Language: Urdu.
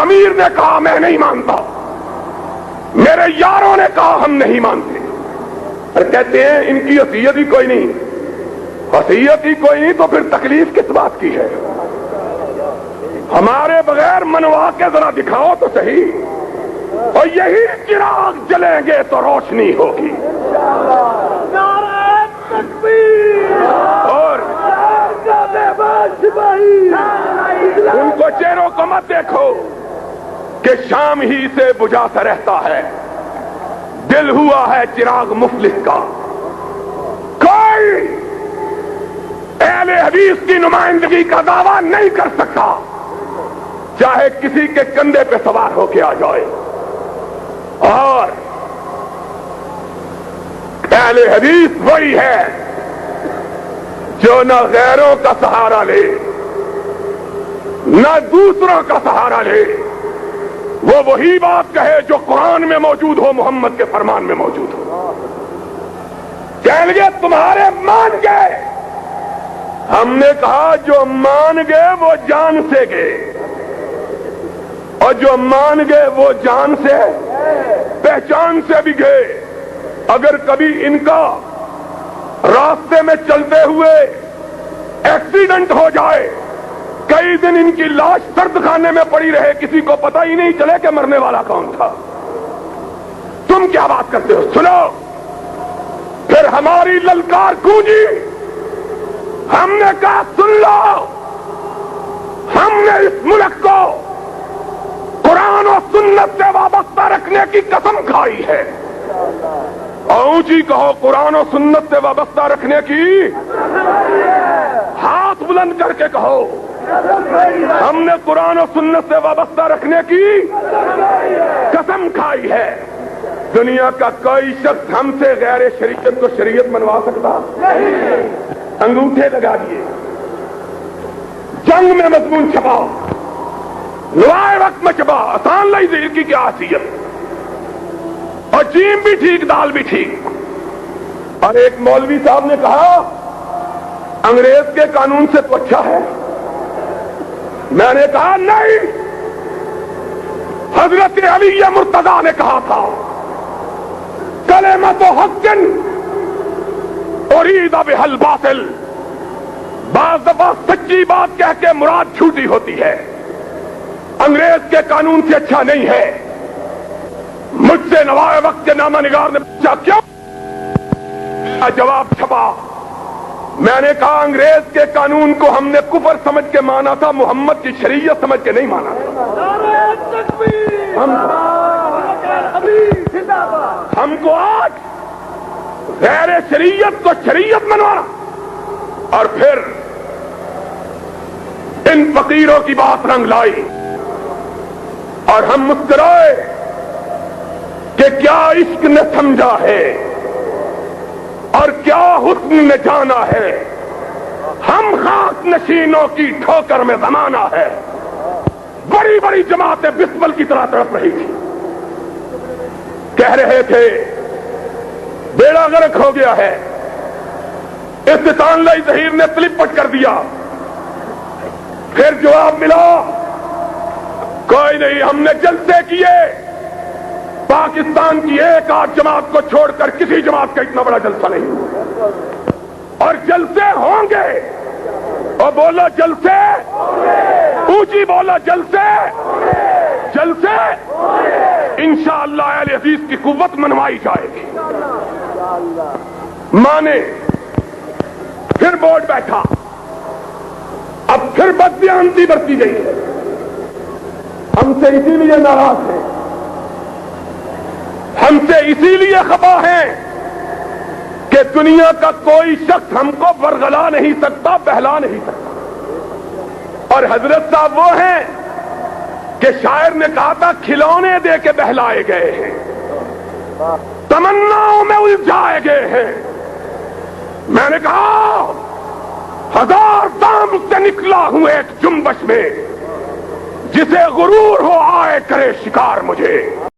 امیر نے کہا میں نہیں مانتا، میرے یاروں نے کہا ہم نہیں مانتے، اور کہتے ہیں ان کی حیثیت ہی کوئی نہیں، حیثیت ہی کوئی نہیں تو پھر تکلیف کس بات کی ہے؟ ہمارے بغیر منوا کے ذرا دکھاؤ تو صحیح، اور یہی چراغ جلیں گے تو روشنی ہوگی۔ اور ان کو چہروں کو مت دیکھو کہ شام ہی سے بجھا سا رہتا ہے، دل ہوا ہے چراغ مفلس کا۔ کوئی اہل حدیث کی نمائندگی کا دعویٰ نہیں کر سکتا چاہے کسی کے کندھے پہ سوار ہو کے آ جائے، اور اہل حدیث وہی ہے جو نہ غیروں کا سہارا لے نہ دوسروں کا سہارا لے، وہ وہی بات کہے جو قرآن میں موجود ہو، محمد کے فرمان میں موجود ہو۔ کہیں گے تمہارے مان گئے، ہم نے کہا جو مان گئے وہ جان سے گئے، اور جو مان گئے وہ جان سے پہچان سے بھی گئے۔ اگر کبھی ان کا راستے میں چلتے ہوئے ایکسیڈنٹ ہو جائے، کئی دن ان کی لاش سرد خانے میں پڑی رہے، کسی کو پتہ ہی نہیں چلے کہ مرنے والا کون تھا، تم کیا بات کرتے ہو؟ سنو، پھر ہماری للکار گونجی، ہم نے کہا سن لو، ہم نے اس ملک کو قرآن و سنت سے وابستہ رکھنے کی قسم کھائی ہے، اور اونچی کہو قرآن و سنت سے وابستہ رکھنے کی، ہاتھ بلند کر کے کہو ہم نے قرآن و سنت سے وابستہ رکھنے کی قسم کھائی ہے۔ دنیا کا کوئی شخص ہم سے غیر شریعت کو شریعت منوا سکتا نہیں، انگوٹھے لگا دیے، جنگ میں مضمون چھپاؤ، لوائے وقت میں چھپا، آسان لائی زہر کی کیا حیثیت، اور جیم بھی ٹھیک دال بھی ٹھیک۔ اور ایک مولوی صاحب نے کہا انگریز کے قانون سے تو اچھا ہے، میں نے کہا نہیں، حضرت علی مرتضیٰ نے کہا تھا کلمۃ حق ارید بہا الباطل، بعض دفعہ سچی بات کہہ کے مراد جھوٹی ہوتی ہے، انگریز کے قانون سے اچھا نہیں ہے۔ مجھ سے نوائے وقت کے نامہ نگار نے پوچھا کیوں؟ جواب چھپا، میں نے کہا انگریز کے قانون کو ہم نے کفر سمجھ کے مانا تھا، محمد کی شریعت سمجھ کے نہیں مانا تھا۔ ہم کو آج غیر شریعت کو شریعت منوانا، اور پھر ان فقیروں کی بات رنگ لائی، اور ہم مسکرائے کہ کیا عشق نے سمجھا ہے اور کیا حسن نے جانا ہے، ہم خاک نشینوں کی ٹھوکر میں زمانہ ہے۔ بڑی بڑی جماعتیں بسمل کی طرح تڑپ رہی تھی، کہہ رہے تھے بیڑا غرق ہو گیا ہے، استطان لائی ظہیر نے تلپ پٹ کر دیا۔ پھر جواب ملا کوئی نہیں، ہم نے جلسے کیے، پاکستان کی ایک آدھ جماعت کو چھوڑ کر کسی جماعت کا اتنا بڑا جلسہ نہیں، اور جلسے ہوں گے، اور بولا جلسے، اونچی بولا جلسے، جلسے انشاءاللہ اہل حدیث کی قوت منوائی جائے گی۔ مانے، پھر بورڈ بیٹھا، اب پھر بددیانتی برتی گئی ہے، ہم سے اسی لیے ناراض ہیں، ہم سے اسی لیے خفا ہیں کہ دنیا کا کوئی شخص ہم کو ورغلا نہیں سکتا، بہلا نہیں سکتا۔ اور حضرت صاحب وہ ہیں کہ شاعر نے کہا تھا کھلونے دے کے بہلائے گئے ہیں، تمناؤں میں الجھائے گئے ہیں۔ میں نے کہا ہزار دام سے نکلا ہوں ایک جنبش میں، جسے غرور ہو آئے کرے شکار مجھے۔